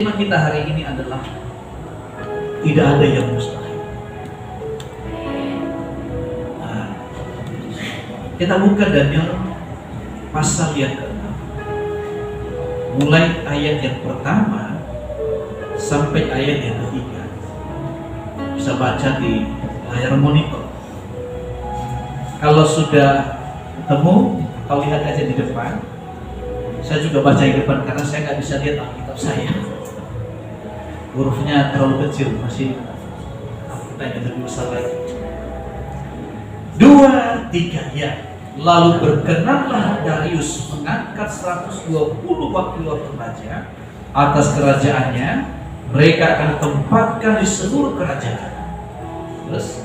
Tema kita hari ini adalah tidak ada yang mustahil. Nah, kita buka Daniel pasal yang ke-6, mulai ayat yang pertama sampai ayat yang ketiga. Bisa baca di layar monitor. Kalau sudah ketemu, kau lihat aja di depan. Saya juga baca di depan karena saya nggak bisa lihat Alkitab saya. Hurufnya terlalu kecil, masih yang lebih besar lagi. 2, 3 ya. Lalu berkenanlah Darius mengangkat 120 wakil-wakil raja atas kerajaannya. Mereka akan tempatkan di seluruh kerajaan. Terus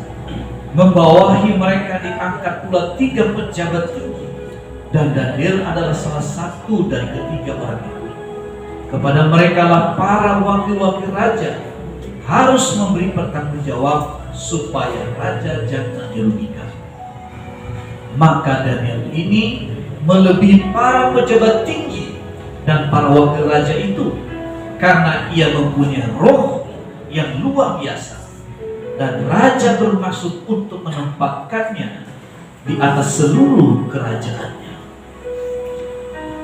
membawahi mereka diangkat pula 3 pejabat tinggi, dan Daniel adalah salah satu dari ketiga orang itu. Kepada mereka lah para wakil-wakil raja harus memberi pertanggungjawab supaya raja jangan dirugikan. Maka Daniel ini melebihi para pejabat tinggi dan para wakil raja itu, karena ia mempunyai roh yang luar biasa, dan raja bermaksud untuk menempatkannya di atas seluruh kerajaannya.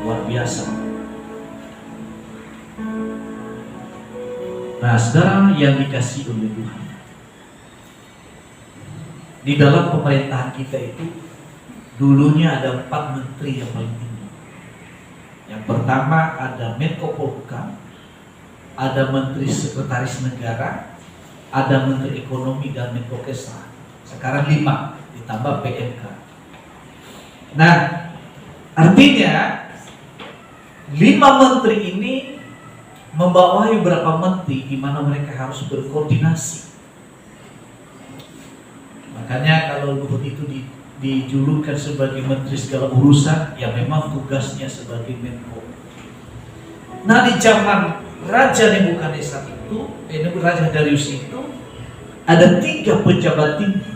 Luar biasa. Nah, saudara yang dikasihi oleh Tuhan, di dalam pemerintahan kita itu dulunya ada 4 menteri yang paling tinggi. Yang pertama ada Menko Polhukam, ada Menteri Sekretaris Negara, ada Menteri Ekonomi dan Menko Kesra. Sekarang 5 ditambah PMK. Nah, artinya 5 menteri ini membawahi beberapa menteri di mana mereka harus berkoordinasi. Makanya kalau Luhut itu dijulukan sebagai menteri segala urusan, ya memang tugasnya sebagai Menko. Nah, di zaman Raja Nebukadnezar itu, Raja Darius itu ada 3 pejabat tinggi,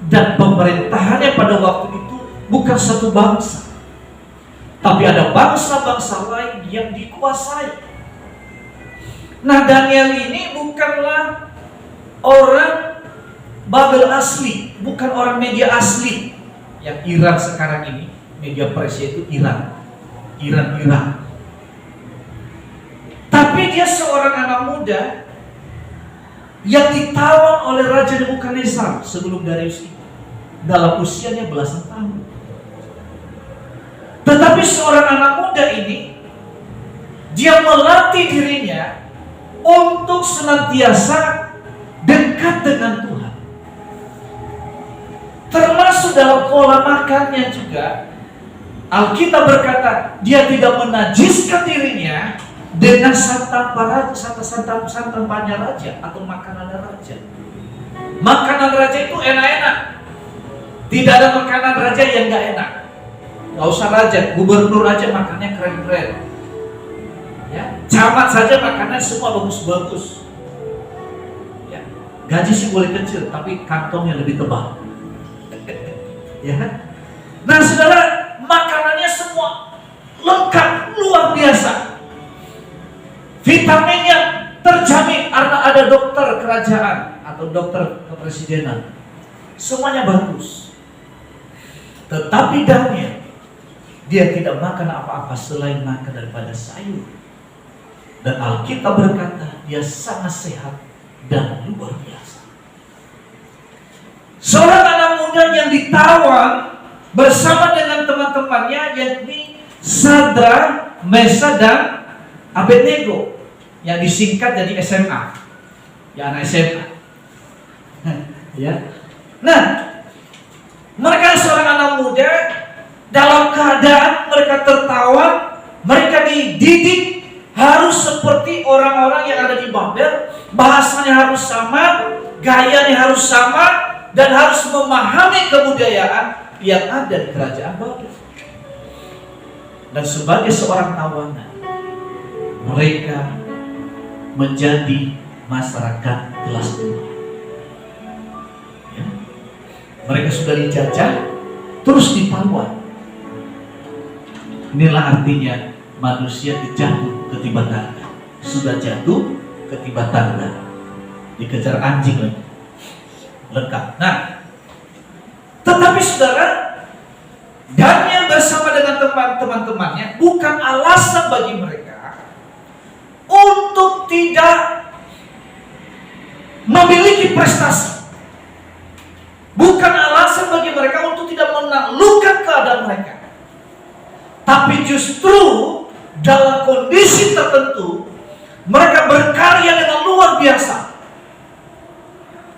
dan pemerintahannya pada waktu itu bukan satu bangsa, tapi ada bangsa-bangsa lain yang dikuasai. Nah, Daniel ini bukanlah orang Babel asli, bukan orang media asli. Yang Iran sekarang ini, media presnya itu Iran. Tapi dia seorang anak muda yang ditawan oleh Raja Nebukadnezar sebelum Darius itu, dalam usianya belasan tahun. Tetapi seorang anak muda ini, dia melatih dirinya untuk senantiasa dekat dengan Tuhan. Termasuk dalam pola makannya juga, Alkitab berkata dia tidak menajiskan dirinya dengan santapannya raja atau makanan raja. Makanan raja itu enak-enak. Tidak ada makanan raja yang gak enak. Gak usah raja, gubernur aja makannya keren-keren. Ya, camat saja makannya semua bagus-bagus. Ya, gaji sih boleh kecil, tapi kantongnya lebih tebal. Ya. Nah, saudara, makanannya semua lengkap, luar biasa. Vitaminnya terjamin karena ada dokter kerajaan atau dokter kepresidenan. Semuanya bagus. Tetapi Daniel, dia tidak makan apa-apa selain makan daripada sayur. Dan Alkitab berkata dia sangat sehat dan luar biasa. Seorang anak muda yang ditawan bersama dengan teman-temannya, yakni Sadrak, Mesakh dan Abednego, yang disingkat jadi SMA. Ya, anak SMA. Ya. Nah, mereka seorang anak muda dalam keadaan mereka tertawan, mereka dididik harus seperti orang-orang yang ada di Babel, bahasanya harus sama, gayanya harus sama, dan harus memahami kebudayaan yang ada di kerajaan Babel. Dan sebagai seorang tawanan, mereka menjadi masyarakat kelas 2. Ya. Mereka sudah dijajah, terus ditawan. Inilah artinya manusia dijatuh ketimbang sudah jatuh ketiba tangga, dikejar anjing lagi, lengkap. Nah, tetapi saudara, Daniel bersama dengan teman-temannya bukan alasan bagi mereka untuk tidak memiliki prestasi. Bukan alasan bagi mereka untuk tidak menaklukkan keadaan mereka. Tapi justru dalam kondisi tertentu mereka berkarya dengan luar biasa.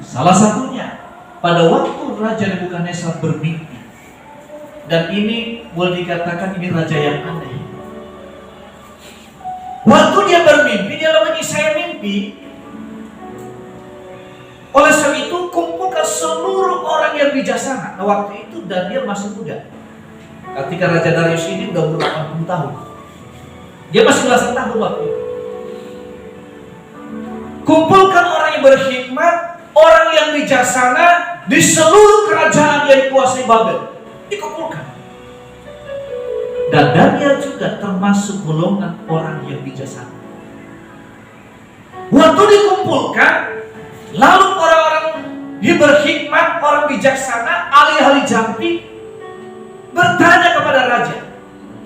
Salah satunya pada waktu Raja Nebukadnezar bermimpi. Dan ini boleh dikatakan ini raja yang aneh. Waktu dia bermimpi, dia lagi saya mimpi. Oleh sebab itu kumpulkan seluruh orang yang bijaksana. Nah, waktu itu Daniel masih muda. Ketika Raja Darius ini udah umur 80 tahun. Dia masih belasan tahun waktu itu. Kumpulkan orang yang berhikmat, orang yang bijaksana di seluruh kerajaan yang dikuasai Babel. Dikumpulkan. Dan Daniel juga termasuk golongan orang yang bijaksana. Waktu dikumpulkan, lalu orang-orang yang berhikmat, orang bijaksana, ahli-ahli jampi bertanya kepada raja,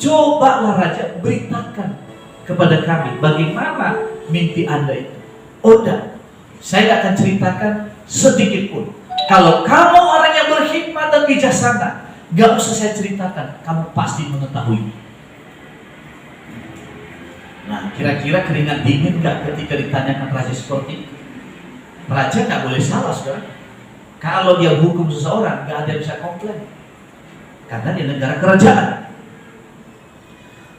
cobalah raja beritakan kepada kami bagaimana mimpi Anda itu. Oh enggak, saya tidak akan ceritakan sedikit pun. Kalau kamu orang yang berhikmat dan bijaksana, gak usah saya ceritakan, kamu pasti mengetahui. Nah, kira-kira keringat dingin gak ketika ditanyakan raja seperti itu? Raja gak boleh salah, saudara. Kalau dia hukum seseorang, gak ada yang bisa komplain. Karena dia negara kerajaan.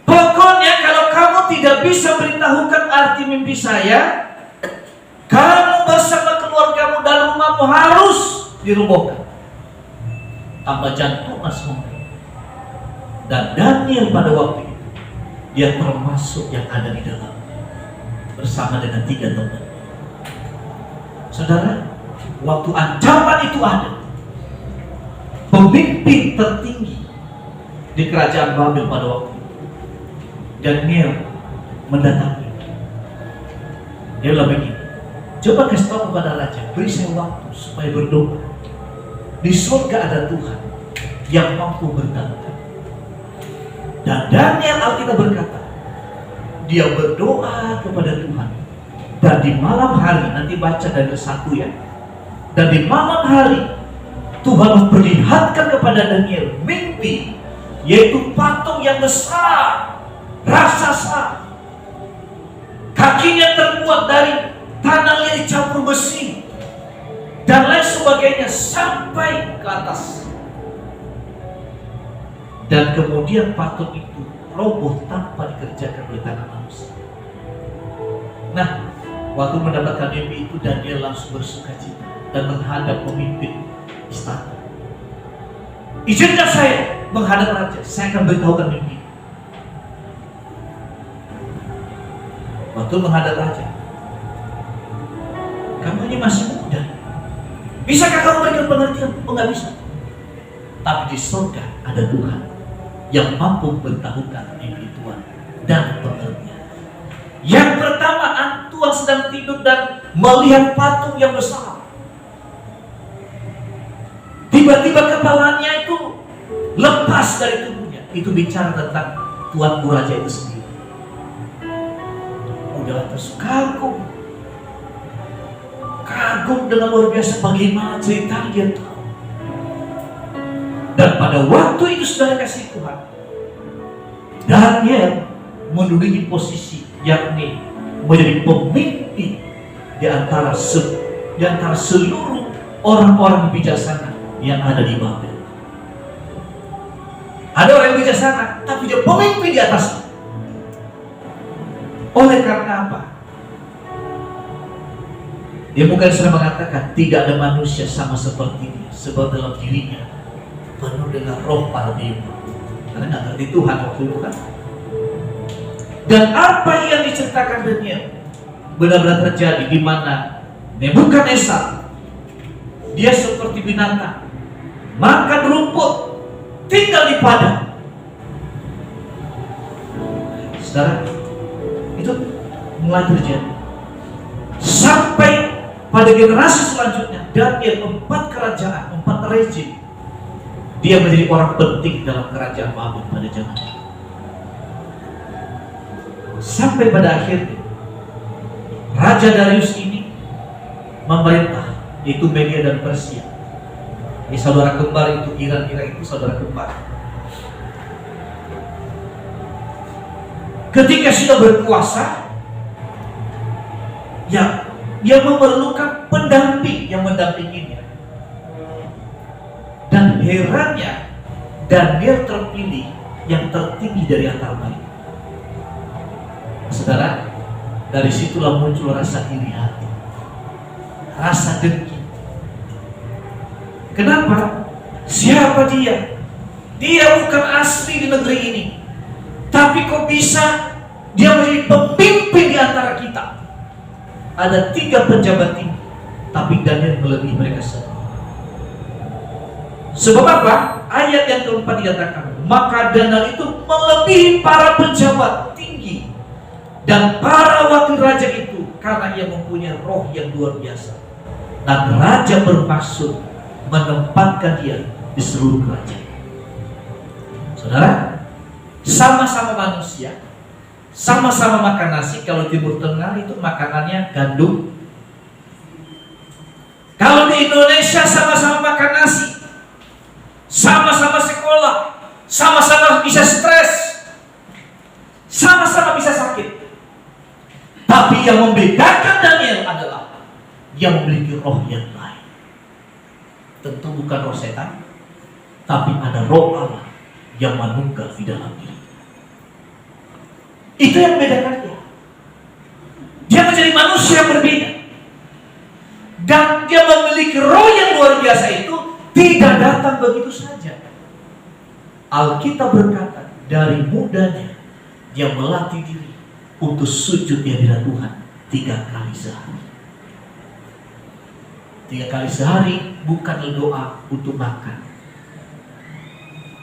Pokoknya kalau kamu tidak bisa beritahukan arti mimpi saya, kamu bersama keluargamu dan rumahmu harus dirobohkan. Tambah jantung semua. Dan Daniel pada waktu itu, dia termasuk yang ada di dalam bersama dengan 3 teman. Saudara, waktu ancaman itu ada, pemimpin tertinggi di kerajaan Babel pada waktu itu, Daniel mendatangi. Dia bilang begini, coba kasih tahu kepada raja, beri saya waktu supaya berdoa. Di surga ada Tuhan yang mampu bertahan. Dan Daniel Alkitab berkata, dia berdoa kepada Tuhan. Dan di malam hari, nanti baca dari 1 ya. Dan di malam hari, Tuhan memperlihatkan kepada Daniel mimpi, yaitu patung yang besar, raksasa. Kakinya terbuat dari tanah yang dicampur besi dan lain sebagainya sampai ke atas. Dan kemudian patung itu roboh tanpa dikerjakan oleh tangan manusia. Nah, waktu mendapatkan mimpi itu, Daniel langsung bersukacita dan menghadap pemimpin istana. Izinkan saya menghadap raja, saya akan beritahukan mimpi. Waktu menghadap raja, kamu ini masih muda, bisakah kamu berikan pengertian? Oh, nggak bisa. Tapi di surga ada Tuhan yang mampu memberitahukan mimpi Tuhan dan pengertian. Yang pertama, Tuhan sedang tidur dan melihat patung yang besar. Tiba-tiba kepalanya itu lepas dari tubuhnya. Itu bicara tentang Tuhan Raja itu sendiri. Udah terus kagum dengan luar biasa bagaimana cerita dia tahu. Dan pada waktu itu saudara kasih Tuhan, Daniel menduduki posisi yakni menjadi pemimpin di antara seluruh orang-orang bijaksana yang ada di Babel. Ada orang yang bijaksana, tapi dia pemimpin di atasnya. Oleh karena apa? Dia bukan sudah mengatakan tidak ada manusia sama seperti dia, sebab dalam dirinya penuh dengan roh para dewa. Karena nggak ngerti Tuhan waktu itu kan. Dan apa yang diceritakan Daniel benar-benar terjadi, di mana Nebukadnezar dia seperti binatang makan rumput, tinggal di padang. Saudara, itu mulai terjadi. Sampai pada generasi selanjutnya, Daniel 4 kerajaan, 4 rezim, dia menjadi orang penting dalam kerajaan Babel pada zaman itu. Sampai pada akhirnya Raja Darius ini memerintah, yaitu Media dan Persia. Ini saudara kembar, itu Iran itu saudara kembar. Ketika sudah berkuasa, ya, dia memerlukan pendamping yang mendampinginya. Dan herannya, Daniel terpilih yang tertinggi dari antara mereka. Saudara, dari situlah muncul rasa iri hati, rasa dengki. Kenapa? Siapa dia? Dia bukan asli di negeri ini, tapi kok bisa dia menjadi pemimpin di antara kita? Ada 3 pejabat tinggi, tapi Daniel melebihi mereka semua. Sebab apa? Ayat yang keempat dikatakan, maka Daniel itu melebihi para pejabat tinggi dan para wakil raja itu, karena ia mempunyai roh yang luar biasa. Dan raja bermaksud menempatkan dia di seluruh kerajaan. Saudara, sama-sama manusia, sama-sama makan nasi. Kalau Timur Tengah itu makanannya gandum. Kalau di Indonesia sama-sama makan nasi, sama-sama sekolah, sama-sama bisa stres, sama-sama bisa sakit. Tapi yang membedakan Daniel adalah dia memiliki roh yang lain. Tentu bukan roh setan, tapi ada roh Allah yang menunggal di dalam diri. Itu yang membedakan dia. Dia menjadi manusia yang berbeda. Dan dia memiliki roh yang luar biasa itu tidak datang begitu saja. Alkitab berkata, dari mudanya dia melatih diri untuk sujud di hadirat Tuhan 3 kali sehari. 3 kali sehari bukanlah doa untuk makan.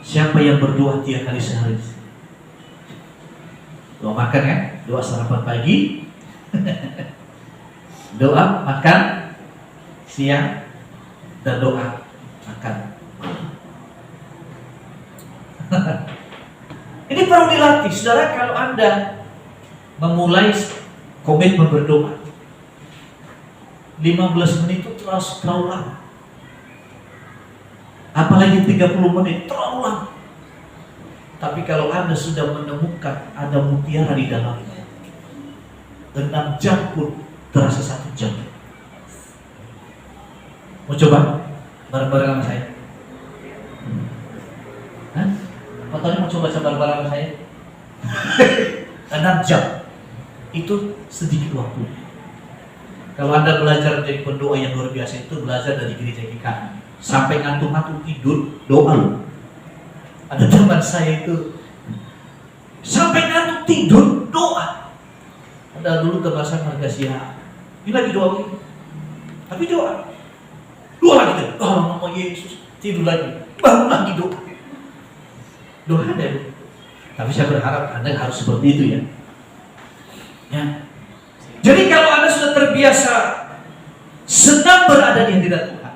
Siapa yang berdoa 3 kali sehari? Doa makan kan? Doa sarapan pagi, doa makan siang, dan doa makan malam. Ini perlu dilatih, saudara. Kalau Anda memulai komitmen berdoa 15 menit itu terlalu lama. Apalagi 30 menit terlalu lama. Tapi kalau Anda sudah menemukan ada mutiara di dalamnya, 6 jam pun terasa 1 jam. Mau coba? Bareng-bareng sama saya? Hah? Pak Tony mau coba bareng-bareng sama saya? 6 jam. Itu sedikit waktu. Kalau Anda belajar menjadi pendoa yang luar biasa, itu belajar dari gereja GKI. Sampai ngantuk-ngantuk tidur, doa loh. Ada teman saya itu sampai ngantuk tidur, doa. Ada dulu kebasan harga siap. Ini lagi doa ini. Tapi doa. Doa lagi deh. Oh, nama Yesus. Tidur lagi. Bangun lagi doa. Doa deh. Tapi saya berharap Anda harus seperti itu ya. Ya. Jadi kalau Anda sudah terbiasa senang berada di hadirat Tuhan,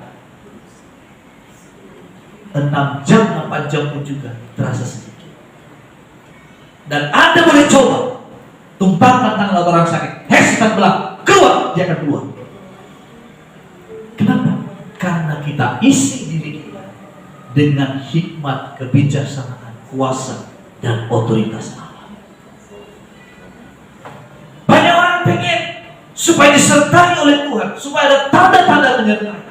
6 jam, 8 jam pun juga terasa sedikit. Dan Anda boleh coba tumpahkan tangan orang sakit. Hei setan belang, keluar, dia akan keluar. Kenapa? Karena kita isi diri kita dengan hikmat, kebijaksanaan, kuasa, dan otoritas Allah. Banyak orang pengen supaya disertai oleh Tuhan, supaya ada tanda-tanda menyertai.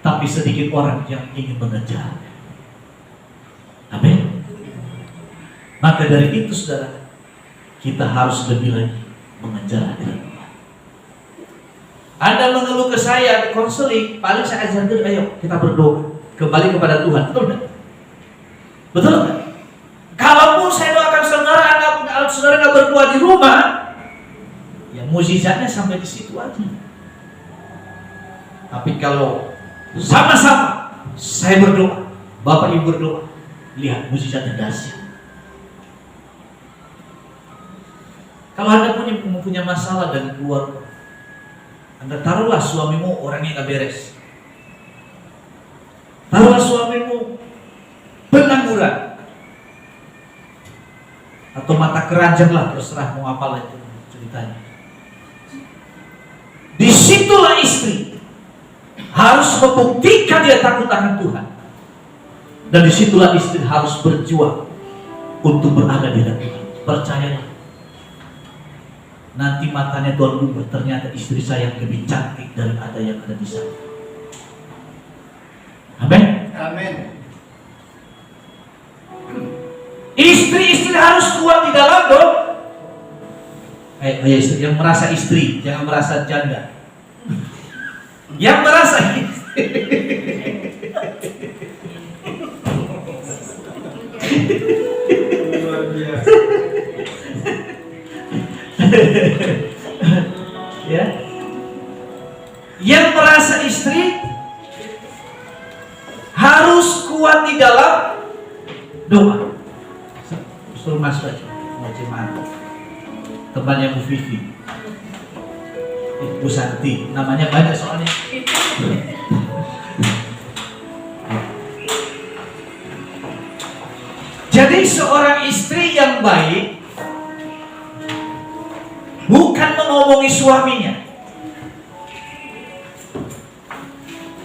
Tapi sedikit orang yang ingin mengejar. Amin. Maka dari itu saudara, kita harus lebih lagi mengejar hadirat Tuhan. Anda mengeluh ke saya, konseling, paling saya ajar dulu, ayo kita berdoa, kembali kepada Tuhan. Betul tidak? Betul tidak? Kalaupun saya doakan saudara, saudara nggak berdoa di rumah, ya mukjizatnya sampai di situ aja. Tapi kalau sama-sama saya berdoa, Bapak Ibu berdoa, lihat mukjizatnya dahsyat. Kalau Anda punya kamu punya masalah dengan keluarga, Anda taruhlah suamimu orang yang gak beres. Taruhlah suamimu pengangguran. Atau mata keranjang lah, terserah mau apalah itu ceritanya. Disitulah istri harus membuktikan dia takut akan Tuhan. Dan disitulah istri harus berjuang untuk berada di hadapan Tuhan. Percayalah, nanti matanya Tuhan buka, ternyata istri saya lebih cantik daripada yang ada di sana. Amin. Amin. Istri-istri harus kuat di dalam dong. Istri yang merasa istri, jangan merasa janda. Yang merasa istri. Luar biasa. Ya. Yang merasa istri harus kuat di dalam doa. Suruh masuk aja, ngaji mantap. Temannya Bu Vivi, Bu Santi, namanya banyak soalnya. Jadi seorang istri yang baik bukan mengomongi suaminya,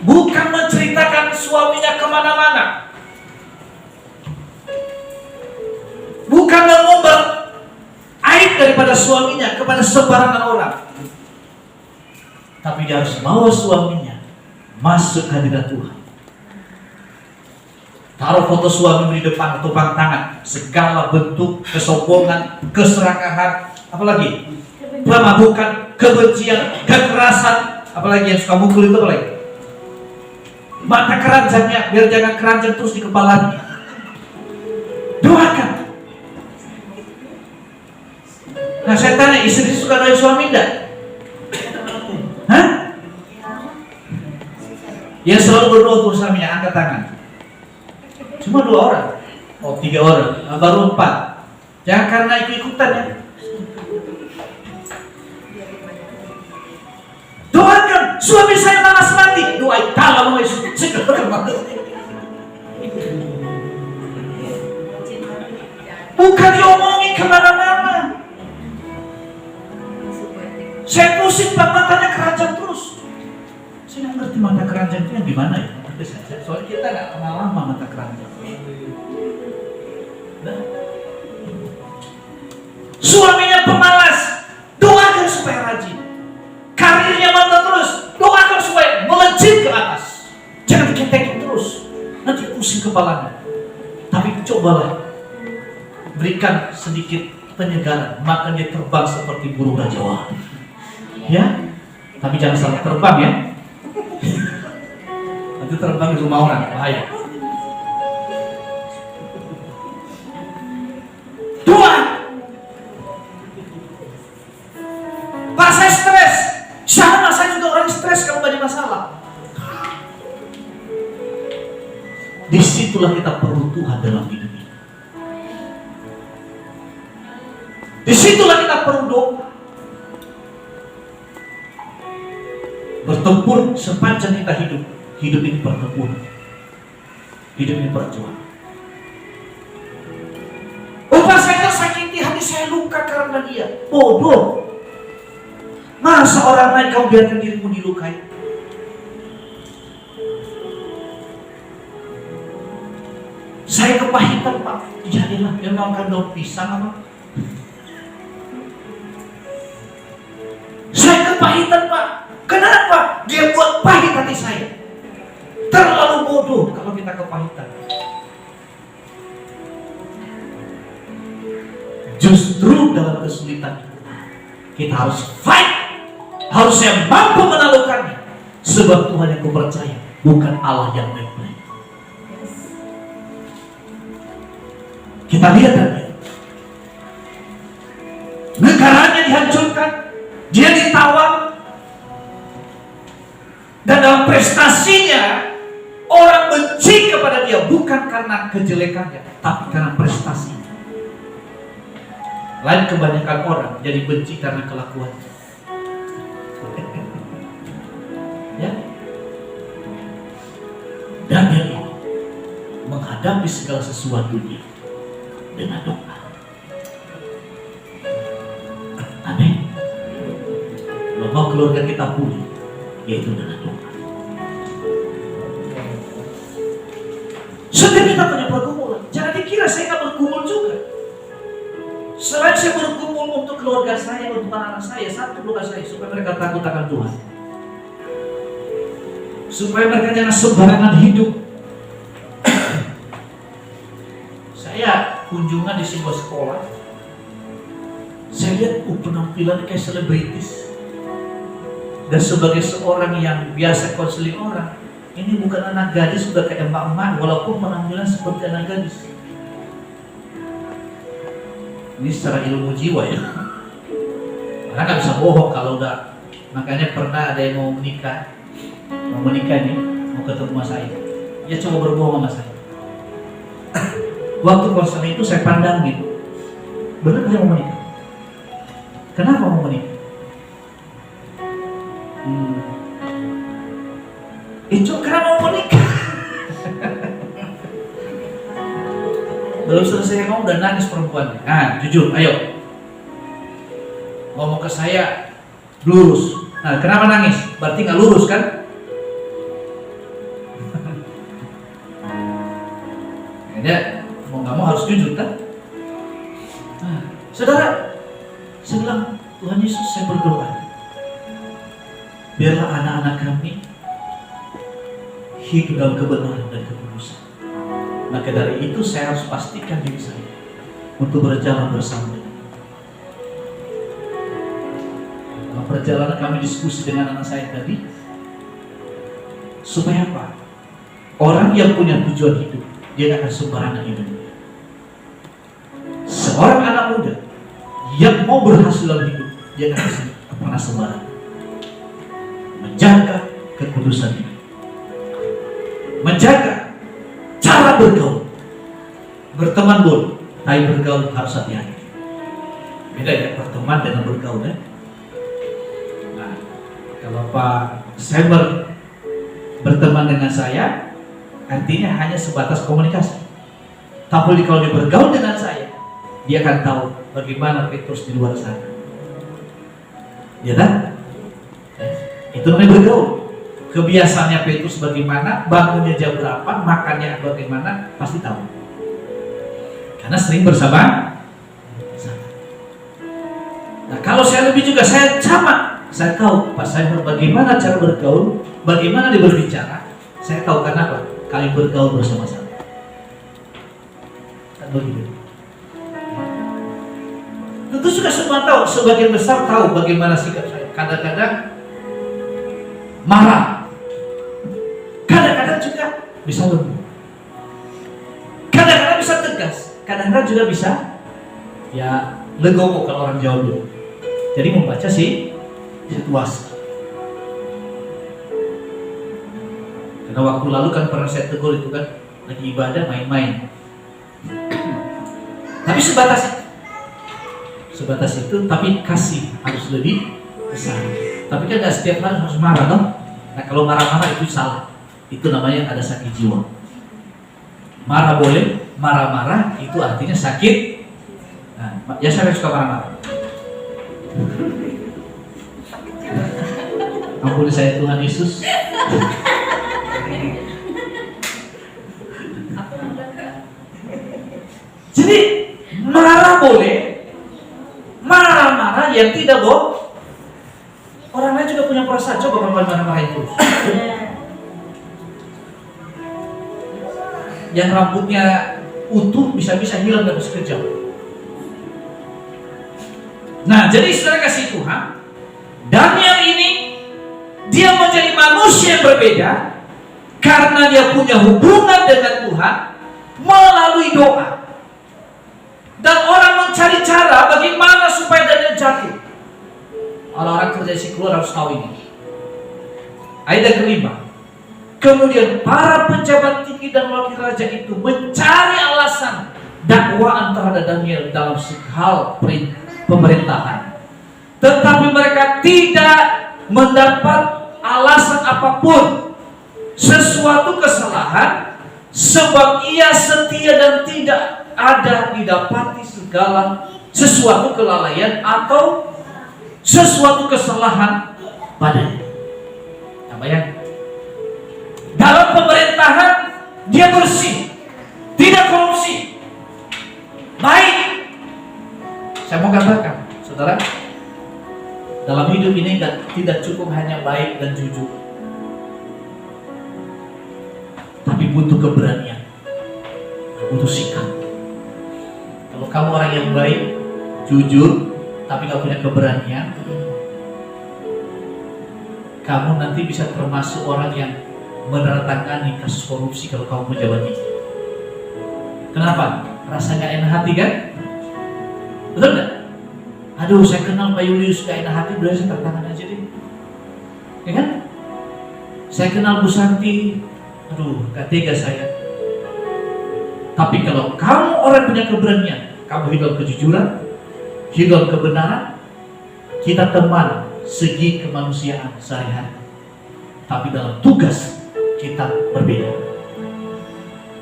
bukan menceritakan suaminya kemana-mana, bukan mengumbar aib daripada suaminya kepada sembarangan orang, tapi dia harus bawa suaminya masuk hadirat Tuhan. Taruh foto suami di depan, topang tangan, segala bentuk kesombongan, keserakahan, apalagi pemabukan, kebencian, kekerasan, apalagi yang suka mukul itu apalagi. Mata keranjangnya, biar jangan keranjang terus di kepalanya. Doakan. Nah saya tanya, istri suka doain suami enggak? Hah? Ya selalu berdoa untuk suaminya, angkat tangan. Cuma 2 orang, 3 orang, baru 4. Jangan karena ikut-ikutan ya. Doakan, suami saya malas mati. Doain, kalau mau segera mati. Bukan diomongin kemana-mana. Saya pusing pak, matanya keranjang terus. Saya nggak ngerti mata keranjang itu yang gimana ya. Soalnya kita nggak kenal lama mata keranjang. Nah. Suaminya pemalas, doakan supaya rajin. Karirnya mantap terus, doakan supaya melejit ke atas. Jangan diketekin terus, nanti pusing kepalanya. Tapi cobalah berikan sedikit penyegaran, maka dia terbang seperti burung rajawa. Ya, tapi jangan salah terbang ya. Nanti terbang di rumah orang, bahaya. Doa. Pak saya stres. Sama saya juga orang stres kalau banyak masalah. Disitulah kita perlu Tuhan dalam hidup ini. Disitulah kita perlu doa. Bertempur sepanjang kita hidup. Hidup ini bertempur. Hidup ini berjuang. Pak saya tersakiti, hati saya luka karena dia. Bodoh. Masa orang lain kau biarkan dirimu dilukai? Saya kepahitan pak. Jadilah dia makan daun pisang apa? Saya kepahitan pak. Kenapa? Dia buat pahit hati saya. Terlalu bodoh kalau kita kepahitan. Justru dalam kesulitan kita harus fight. Harusnya mampu menaklukkannya. Sebab Tuhan yang kupercaya, bukan Allah yang baik-baik. Kita lihat tadi, negaranya dihancurkan, dia ditawan, dan dalam prestasinya orang benci kepada dia bukan karena kejelekannya, tapi karena prestasinya. Lain kebanyakan orang jadi benci karena kelakuannya. Ya. Daniel ini menghadapi segala sesuatunya dengan doa. Amin. Kalau mau keluarga kita pulih, yaitu dengan doa. Setiap kita punya pergumulan. Jangan dikira saya nggak bergumul juga. Selain saya bergumul untuk keluarga saya, untuk anak saya, satu doa saya supaya mereka takut akan Tuhan, supaya mereka jangan sembarangan hidup. Saya kunjungan di sebuah sekolah, saya lihat penampilan kayak selebritis. Dan sebagai seorang yang biasa konseling orang, ini bukan anak gadis, sudah kayak emak-emak, walaupun penampilan seperti anak gadis. Ini secara ilmu jiwa ya. Karena nggak bisa bohong kalau udah. Makanya pernah ada yang mau menikah nih, mau ketemu sama saya. Dia coba berbohong sama saya. Waktu konseling itu saya pandang gitu, benar dia mau menikah. Kenapa mau menikah? Itu karena mau menikah. Belum selesai ngomong udah nangis perempuannya. Nah, jujur, ayo. Ngomong ke saya lurus. Nah, kenapa nangis? Berarti nggak lurus kan? Kayaknya mau nggak mau harus jujur kan? Nah, saudara, saya bilang, Tuhan Yesus, saya berdoa, biarlah anak-anak kami hidup dalam kebenaran dan kekudusan. Maka dari itu saya harus pastikan diri saya untuk berjalan bersama dengan. Dalam perjalanan kami diskusi dengan anak saya tadi, supaya apa? Orang yang punya tujuan hidup, dia akan sembarangan hidup. Seorang anak muda yang mau berhasil dalam hidup, dia akan pernah sembarangan. Menjaga kekudusan hidup, menjaga cara bergaul. Berteman boleh, tapi bergaul harus hati-hati. Beda ya berteman dengan bergaul ya. Nah, kalau Pak Saber berteman dengan saya, artinya hanya sebatas komunikasi. Tapi kalau dia bergaul dengan saya, dia akan tahu bagaimana Petrus di luar sana. Ya kan? Itu namanya bergaul. Kebiasaannya Petrus bagaimana, bangunnya jam berapa, makannya bagaimana, pasti tahu. Karena sering bersama. Nah, kalau saya lebih juga, saya sama. Saya tahu Pak saya bagaimana cara bergaul, bagaimana dia berbicara. Saya tahu kenapa kami bergaul bersama-sama. Kan begitu. Tentu juga semua tahu, sebagian besar tahu bagaimana sikap saya. Kadang-kadang marah, kadang-kadang juga bisa lembut, kadang-kadang bisa tegas, kadang-kadang juga bisa ya legowo kalau orang Jawa dulu. Jadi membaca situasi. Karena waktu lalu kan pernah saya tegur itu kan lagi ibadah main-main. Tapi sebatas itu, tapi kasih harus lebih besar. Tapi kan nggak setiap hari harus marah dong. Nah kalau marah-marah itu salah. Itu namanya ada sakit jiwa. Marah boleh, marah-marah itu artinya sakit. Nah, ya saya suka marah-marah. Ampuni saya Tuhan Yesus. Jadi marah boleh, marah-marah yang tidak bohong. Orang lain juga punya perasaan, coba kalau marah-marahin terus. Yang rambutnya utuh bisa-bisa hilang dalam sekejap. Nah, jadi saudara kasih Tuhan, Daniel ini dia menjadi manusia yang berbeda karena dia punya hubungan dengan Tuhan melalui doa. Dan orang mencari cara bagaimana supaya Daniel jatuh. Orang-orang kerja isi keluar harus tahu ini. Ayat kelima. Kemudian para pejabat tinggi dan wakil raja itu mencari alasan dakwaan terhadap Daniel dalam hal pemerintahan, tetapi mereka tidak mendapat alasan apapun, sesuatu kesalahan, sebab ia setia dan tidak ada didapati segala sesuatu kelalaian atau sesuatu kesalahan padanya. Nah, bayang, dalam pemerintahan dia bersih, tidak korupsi, baik. Saya mau katakan, saudara, dalam hidup ini tidak cukup hanya baik dan jujur, tapi butuh keberanian, butuh sikap. Kalau kamu orang yang baik, jujur, tapi gak punya keberanian, kamu nanti bisa termasuk orang yang menandatangani kasus korupsi kalau kamu menjabat itu. Kenapa? Rasa gak enak hati kan? Betul gak? Aduh, saya kenal Pak Julius gak enak hati, boleh saya tangan aja deh. Ya kan? Saya kenal Bu Santi, aduh gak tega saya. Tapi kalau kamu orang punya keberanian, kamu hidup kejujuran, hidup kebenaran, kita teman segi kemanusiaan sehari-hari, tapi dalam tugas kita berbeda.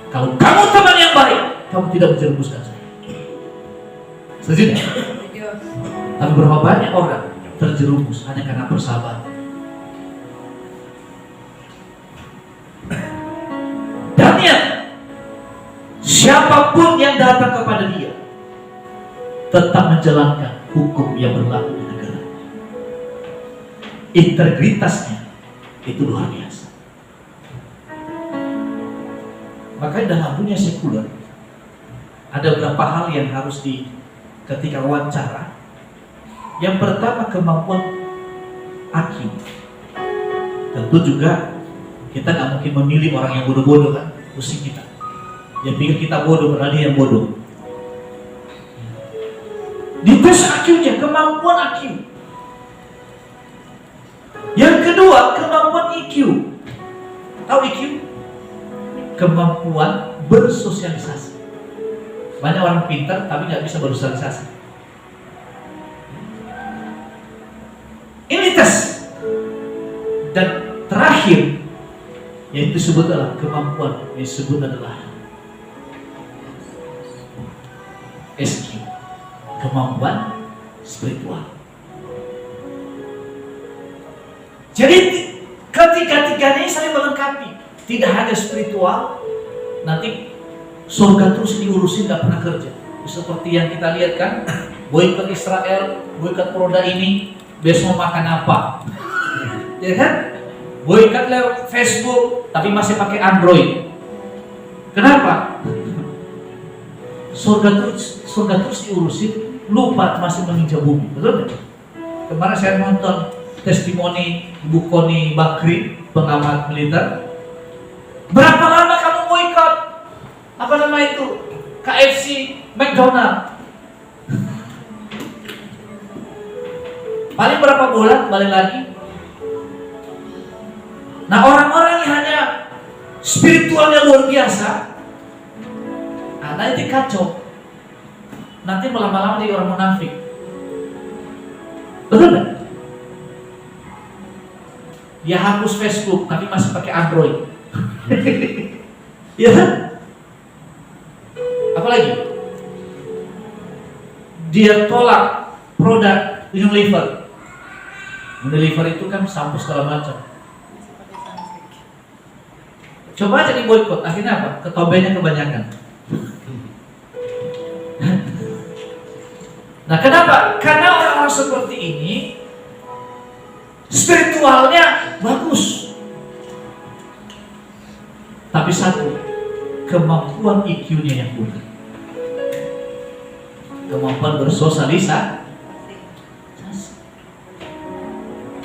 Kalau kamu teman yang baik, kamu tidak menjerumuskan saya. Setuju? Tapi berapa banyak orang terjerumus hanya karena persahabatan. Daniel, siapapun yang datang kepada dia tetap menjalankan hukum yang berlaku di negara. Integritasnya itu luar biasa. Makanya dalam dunia sekuler ada beberapa hal yang harus ketika wawancara. Yang pertama, kemampuan IQ. Tentu juga kita nggak mungkin memilih orang yang bodoh-bodoh kan, pusing kita. Yang pikir kita bodoh, berarti yang bodoh. Dites IQ-nya, kemampuan IQ. Yang kedua, kemampuan EQ. Tahu EQ? Kemampuan bersosialisasi. Banyak orang pintar tapi nggak bisa bersosialisasi. Ini tes. Dan terakhir yang disebut adalah kemampuan, yang disebut adalah SQ, kemampuan spiritual. Jadi ketiga-tiganya ini saling melengkapi. Tidak hanya spiritual, nanti surga terus diurusin, gak pernah kerja. Seperti yang kita lihat kan, boikot Israel, boikot produk ini, besok mau makan apa? Ya kan? Boikot lewat Facebook, tapi masih pakai Android. Kenapa? Surga terus diurusin, lupa masih menginjak bumi. Betul gak? Kemarin saya nonton testimoni Ibu Koni Bakri, pengamat militer. Berapa lama kamu boikot? Apa nama itu? KFC, McDonald. Paling berapa bulan balik lagi? Nah, orang-orang yang hanya spiritualnya luar biasa, nanti kacau. Nanti lama-lama jadi orang munafik. Betul gak? Dia hapus Facebook tapi masih pakai Android. Ya kan? Apalagi? Dia tolak produk Unilever. Unilever itu kan sampo segala macam. Coba aja di boikot, akhirnya apa? Ketobennya kebanyakan. Nah, kenapa? Karena orang-orang seperti ini spiritualnya bagus, tapi satu, kemampuan IQ-nya yang kurang, kemampuan bersosialisasi.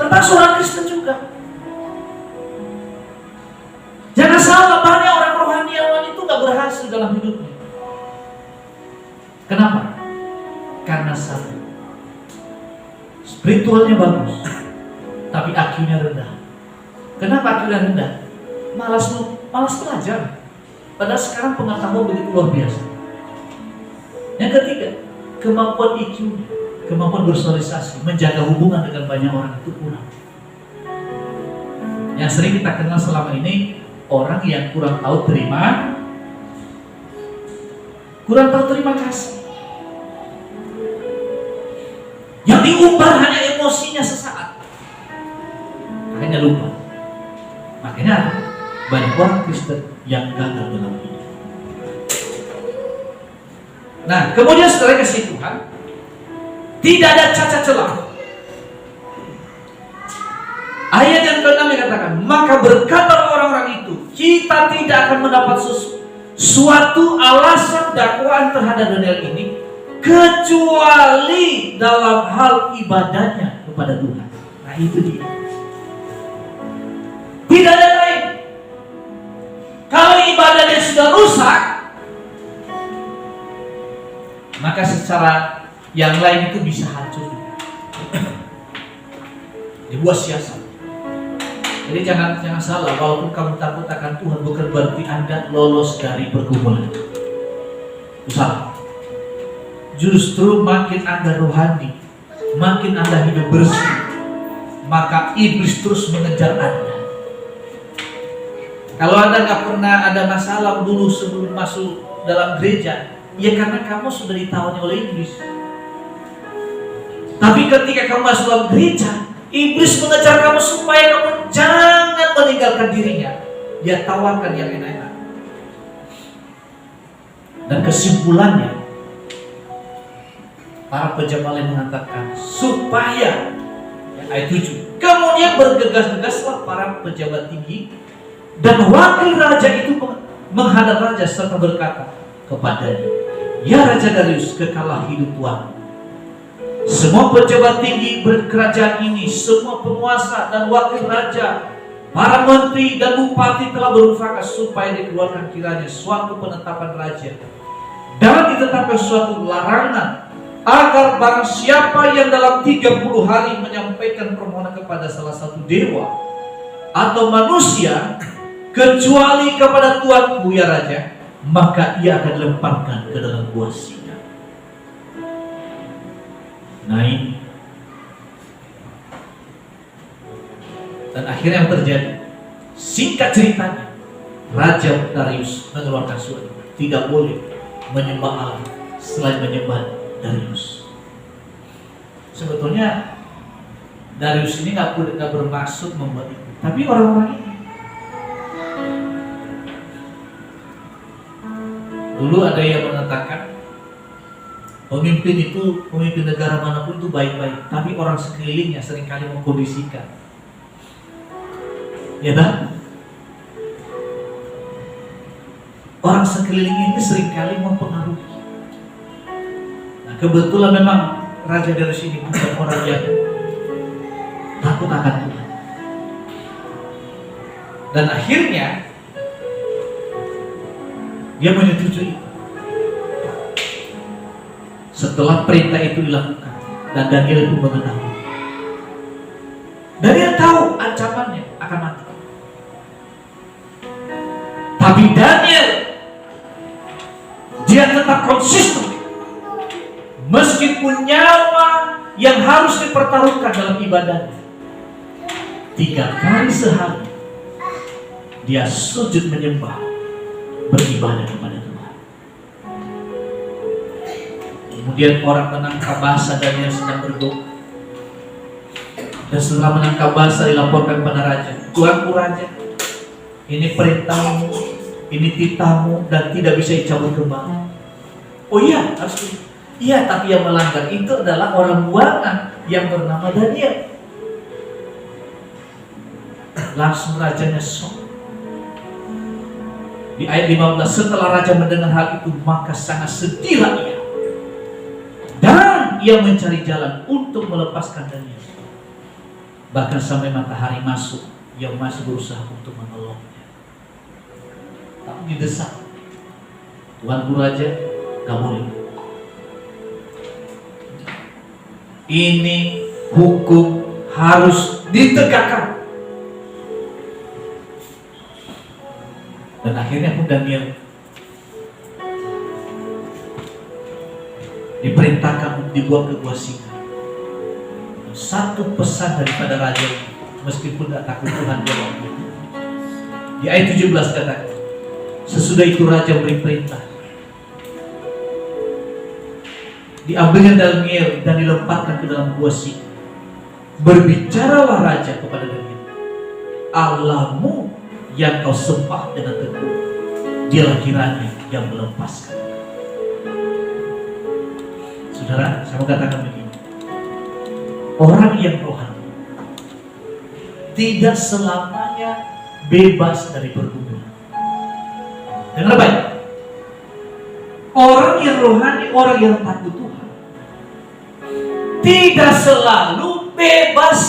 Termasuk orang Kristen juga. Jangan salah, banyak orang rohaniawan itu gak berhasil dalam hidupnya. Kenapa? Karena satu, spiritualnya bagus, tapi IQ-nya rendah. Kenapa IQ-nya rendah? Malas belajar. Padahal sekarang pengetahuan begitu luar biasa. Yang ketiga, kemampuan IQ, kemampuan bersosialisasi, menjaga hubungan dengan banyak orang itu kurang. Yang sering kita kenal selama ini, orang yang kurang tahu terima kasih. Yang diumbar hanya emosinya sesaat, akhirnya lupa. Makanya banyak orang Kristen yang gagal dalam hidup. Nah, kemudian setelah kasih Tuhan, tidak ada cacat celah. Ayat yang ke-6 dikatakan, maka berkata orang-orang itu, kita tidak akan mendapat suatu alasan dakwaan terhadap Daniel ini, kecuali dalam hal ibadahnya kepada Tuhan. Nah, itu dia. Tidak ada lain. Kalau ibadahnya sudah rusak, maka secara yang lain itu bisa hancur. Dibuat siasat. Jadi jangan salah, walaupun kamu takut akan Tuhan bukan berarti Anda lolos dari pergumulan. Itu salah. Justru makin Anda rohani, makin Anda hidup bersih, maka iblis terus mengejar Anda. Kalau Anda nggak pernah ada masalah dulu sebelum masuk dalam gereja, ya karena kamu sudah ditawani oleh iblis. Tapi ketika kamu masuk dalam gereja, iblis mengejar kamu supaya kamu jangan meninggalkan dirinya. Dia tawarkan yang enak-enak. Dan kesimpulannya, para penjamaah mengatakan supaya ayat 7, kemudian bergegas-gegaslah para pejabat tinggi dan wakil raja itu menghadap raja serta berkata kepadanya, ya Raja Darius, kekalah hidup Tuhan. Semua pejabat tinggi berkerajaan ini, semua penguasa dan wakil raja, para menteri dan bupati telah bermufakat supaya dikeluarkan kiranya suatu penetapan raja dan ditetapkan suatu larangan agar barang siapa yang dalam 30 hari menyampaikan permohonan kepada salah satu dewa atau manusia kecuali kepada Tuanku ya Raja, maka ia akan dilemparkan ke dalam gua singa. Nah ini. Dan akhirnya yang terjadi, singkat ceritanya, Raja Darius mengeluarkan surat, tidak boleh menyembah Allah selain menyembah Darius. Sebetulnya Darius ini nggak bermaksud membuat itu, tapi orang-orang ini dulu ada yang mengatakan pemimpin negara manapun itu baik-baik, tapi orang sekelilingnya seringkali mengkondisikan. Ya kan? Orang sekeliling ini seringkali mempengaruhi. Nah, kebetulan memang Raja Darius ini bukan orang yang takut akan Tuhan. Dan akhirnya dia menyetujui setelah perintah itu dilakukan, dan Daniel itu mengetahui. Daniel tahu ancamannya akan mati. Tapi Daniel, dia tetap konsisten. Meskipun nyawa yang harus dipertaruhkan dalam ibadahnya, 3 kali sehari dia sujud menyembah, beribadah kepada Tuhan. Kemudian orang menangkap bahasa Daniel sedang berdoa. Dan setelah menangkap bahasa dilaporkan kepada raja, Tuanku Raja, ini perintahmu, ini titahmu, dan tidak bisa dicabut kembali. Oh iya, harus. Iya, tapi yang melanggar itu adalah orang buangan yang bernama Daniel. Langsung rajanya shock. Di ayat 15, setelah raja mendengar hal itu, maka sangat sedihlah ia. Dan ia mencari jalan untuk melepaskan Daniel. Bahkan sampai matahari masuk, ia masih berusaha untuk menolongnya. Tapi didesak. Tuanku Raja, gak boleh. Ini hukum harus ditegakkan. Dan akhirnya pun Daniel diperintahkan untuk dibuang ke gua singa. Satu pesan daripada raja ini, meskipun tidak takut Tuhan dia waktu itu. Di ayat 17 katakan, sesudah itu raja beri perintah, diambilnya Daniel dan dilemparkan ke dalam gua singa. Berbicaralah raja kepada Daniel, Allahmu yang kau sembah dengan tekun, dialah kiranya yang melepaskan. Saudara, saya mau katakan begini, orang yang rohani tidak selamanya bebas dari pergumulan. Dengar baik, orang yang rohani, orang yang takut Tuhan, tidak selalu bebas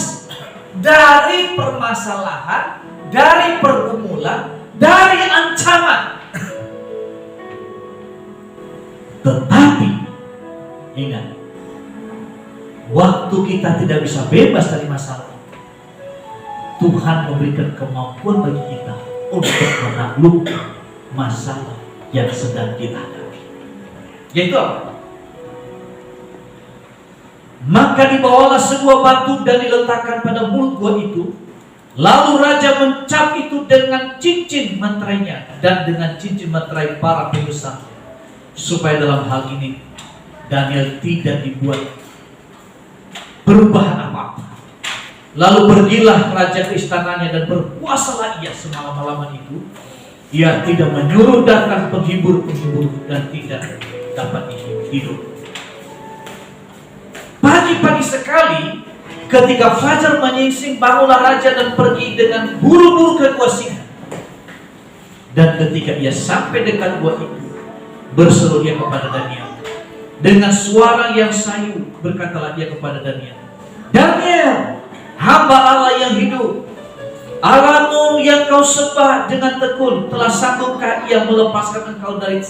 dari permasalahan, dari pergumulan, dari ancaman. Tetapi ingat, waktu kita tidak bisa bebas dari masalah, Tuhan memberikan kemampuan bagi kita untuk menaklukkan masalah yang sedang kita hadapi. Yaitu apa? Maka dibawalah sebuah batu dan diletakkan pada mulut gua itu. Lalu raja mencap itu dengan cincin meterainya dan dengan cincin meterai para penyusahnya, supaya dalam hal ini Daniel tidak dibuat perubahan apa-apa. Lalu pergilah raja ke istananya dan berpuasalah ia semalam-malaman itu. Ia tidak menyuruh datang penghibur-penghibur dan tidak dapat hidup. Pagi-pagi sekali ketika fajar menyingsing, bangunlah raja dan pergi dengan buru-buru ke gua singa. Dan ketika ia sampai dekat gua itu, berseru ia kepada Daniel. Dengan suara yang sayu berkatalah ia kepada Daniel, Daniel, hamba Allah yang hidup, Allahmu yang kau sembah dengan tekun, telah sanggupkah ia melepaskan engkau dari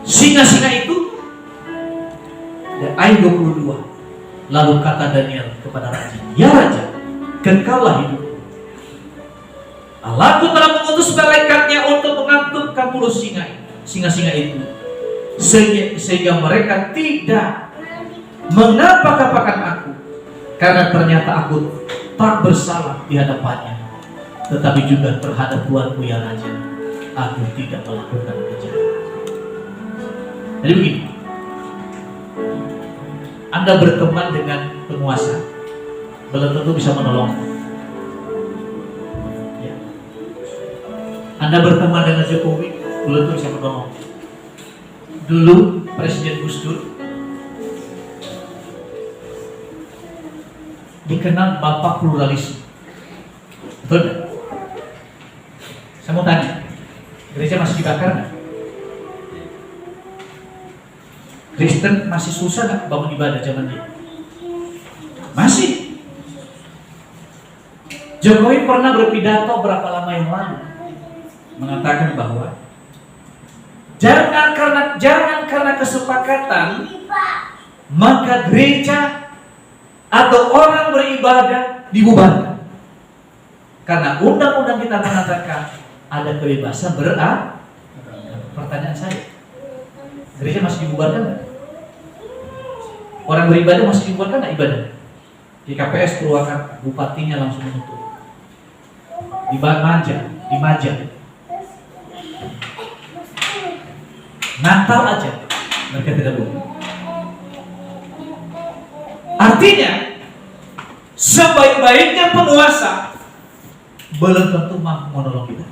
singa-singa itu? Dan ayat 22, lalu kata Daniel kepada raja, ya raja, kekaulah hidup. Allahku telah mengutus malaikatnya untuk mengantukkan mulut singa-singa itu, sehingga mereka tidak mengapa-apakan aku, karena ternyata aku tak bersalah di hadapannya, tetapi juga terhadap tuanku ya raja, aku tidak melakukan kejahatan. Jadi begini, Anda berteman dengan penguasa, belum tentu bisa menolong. Ya. Anda berteman dengan Jokowi, belum tentu bisa menolong. Dulu Presiden Gus Dur dikenal bapak pluralisme, betul nggak? Saya mau tanya, gereja masih dibakar nggak? Kristen masih susah nggak bangun ibadah zaman dia? Masih. Jokowi pernah berpidato berapa lama yang lalu mengatakan bahwa jangan karena kesepakatan maka gereja atau orang beribadah dibubarkan. Karena undang-undang kita mengatakan ada kebebasan beragama. Pertanyaan saya, gereja masih dibubarkan nggak? Orang beribadah masih dibubarkan nggak ibadah? Di KPS Purwakarta, bupatinya langsung menutup. Di Maja, Natal aja mereka tidak boleh. Artinya, sebaik-baiknya penguasa belum tentu mampu menolong kita.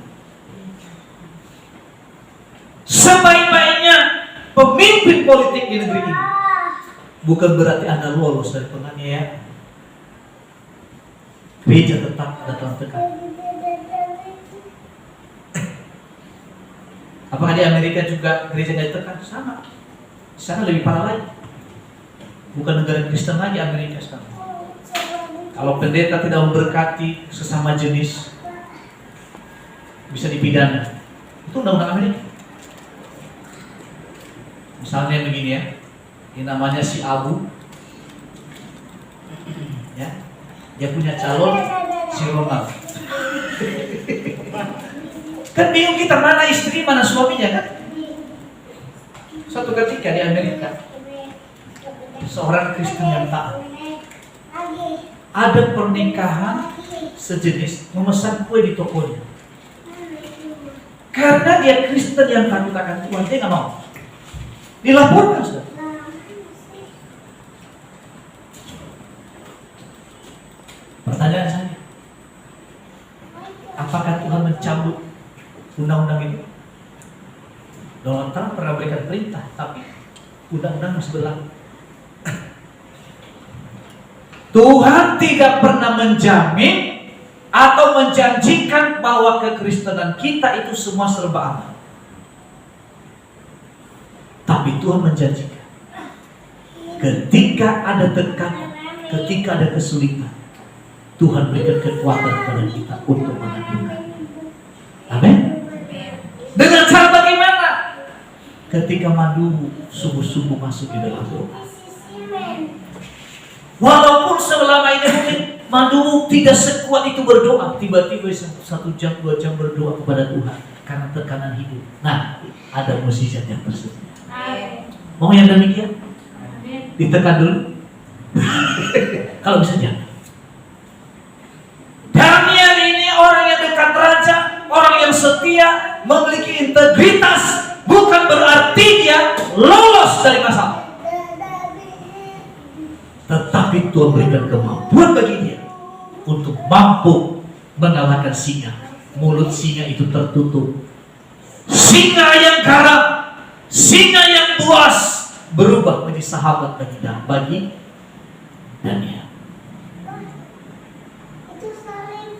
Sebaik-baiknya pemimpin politik di negeri ini bukan berarti Anda lolos dari penganiayaan. Gereja tetap ada dalam tekanan. Apakah di Amerika juga gereja tidak ditekan? Sama. Di sana lebih parah lagi. Bukan negara Kristen lagi Amerika sekarang. Kalau pendeta tidak memberkati sesama jenis, bisa dipidana. Itu undang-undang Amerika. Misalnya begini ya, ini namanya si Abu, ya, dia punya calon si Ronald. Kan bingung kita mana istri mana suaminya kan? Suatu ketika di Amerika seorang Kristen yang taat. Ada pernikahan sejenis memesan kue di tokonya. Karena dia Kristen yang takut akan Tuhan, dia nggak mau. Dilaporkan, saudara. Pertanyaan saya, apakah Tuhan mencabut undang-undang itu? Donald Trump pernah berikan perintah, tapi undang-undang masih berlaku. Tuhan tidak pernah menjamin atau menjanjikan bahwa kekristenan kita itu semua serba aman. Tapi Tuhan menjanjikan, ketika ada tekanan, ketika ada kesulitan, Tuhan berikan kekuatan kepada kita untuk menandungkan. Amin. Dengan cara bagaimana? Ketika madu sungguh-sungguh masuk di dalam doa. Walaupun selama ini mungkin madu tidak sekuat itu berdoa, tiba-tiba 1 jam 2 jam berdoa kepada Tuhan karena tekanan hidup. Nah, ada mukjizat yang tersedia. Mau yang demikian? Ditekan dulu. Kalau bisa jangan. Daniel ini orang yang dekat raja, orang yang setia, memiliki integritas, bukan berarti dia lolos dari masalah. Tetapi Tuhan berikan kemampuan bagi dia untuk mampu mengalahkan singa. Mulut singa itu tertutup. Singa yang garang, singa yang buas berubah menjadi sahabat bagi Daniel.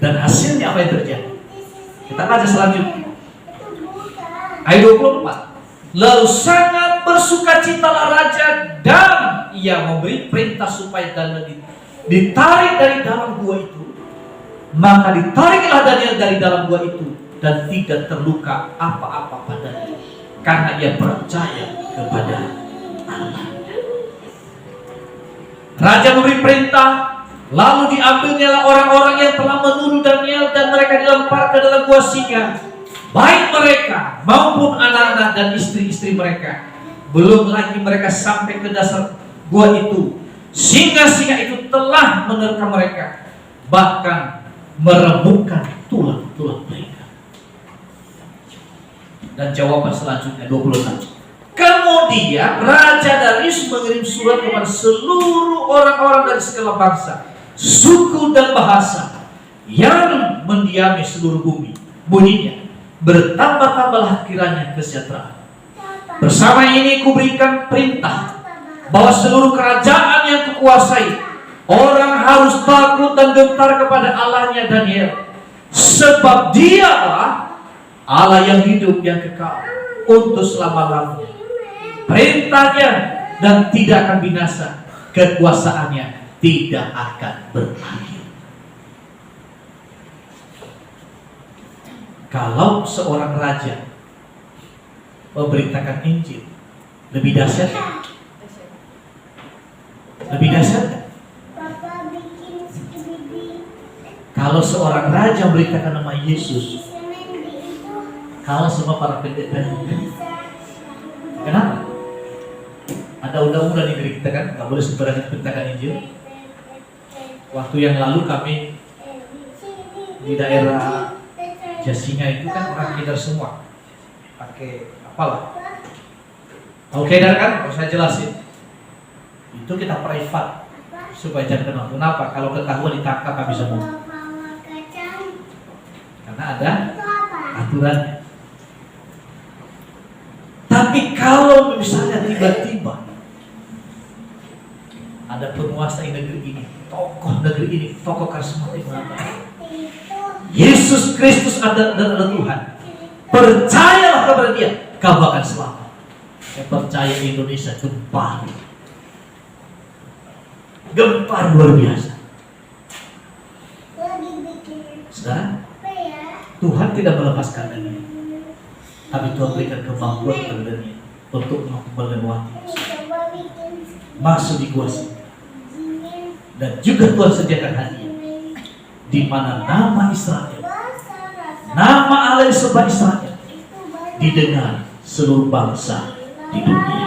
Dan hasilnya apa yang terjadi? Kita baca selanjutnya. Ayat 24. Lalu sangat bersukacitalah raja dan ia memberi perintah supaya Daniel ditarik dari dalam gua itu. Maka ditariklah Daniel dari dalam gua itu dan tidak terluka apa-apa padanya, karena ia percaya kepada Allah. Raja memberi perintah, lalu diambilnya orang-orang yang telah menuduh Daniel dan mereka dilempar ke dalam gua singa, baik mereka maupun anak-anak dan istri-istri mereka. Belum lagi mereka sampai ke dasar gua itu, singa-singa itu telah menerkam mereka, bahkan meremukkan tulang-tulang mereka. Dan jawaban selanjutnya 26. Kemudian Raja Darius mengirim surat kepada seluruh orang-orang dari segala bangsa, suku dan bahasa yang mendiami seluruh bumi. Bunyinya, bertambah-tambahlah kiranya kesejahteraan. Bersama ini kuberikan perintah bahwa seluruh kerajaan yang kukuasai, orang harus takut dan gentar kepada Allahnya Daniel, sebab Dialah Allah yang hidup yang kekal untuk selama-lamanya. Perintahnya dan tidak akan binasa, kekuasaannya tidak akan berakhir. Kalau seorang raja memberitakan Injil, lebih dahsyat, lebih dahsyat. Kalau seorang raja memberitakan nama Yesus, kalau semua para pendeta, kenapa? Ada undang-undang di negeri kita kan, nggak boleh sembarangan beritakan Injil. Waktu yang lalu kami di daerah Jasinga itu kan orang Kedar semua, pakai apalah. Tahu Kedar kan? Kalau saya jelasin, itu kita privat supaya jangan kenal. Kenapa? Kalau ketahuan ditangkap habis semua. Karena ada aturannya. Tapi kalau misalnya tiba-tiba ada penguasa di negeri ini, tokoh negeri ini, tokoh karismatik mengatakan Yesus Kristus adalah Tuhan, percayalah kepada Dia, kamu akan selamat. Saya percaya Indonesia gempar luar biasa. Saudara, Tuhan tidak melepaskan Daniel, tapi Tuhan berikan kemampuan kepada Daniel untuk melewati masuk di gua singa. Dan juga Tuhan sediakan hadiah, di mana nama Israel, nama Allah disembah Israel, didengar seluruh bangsa di dunia.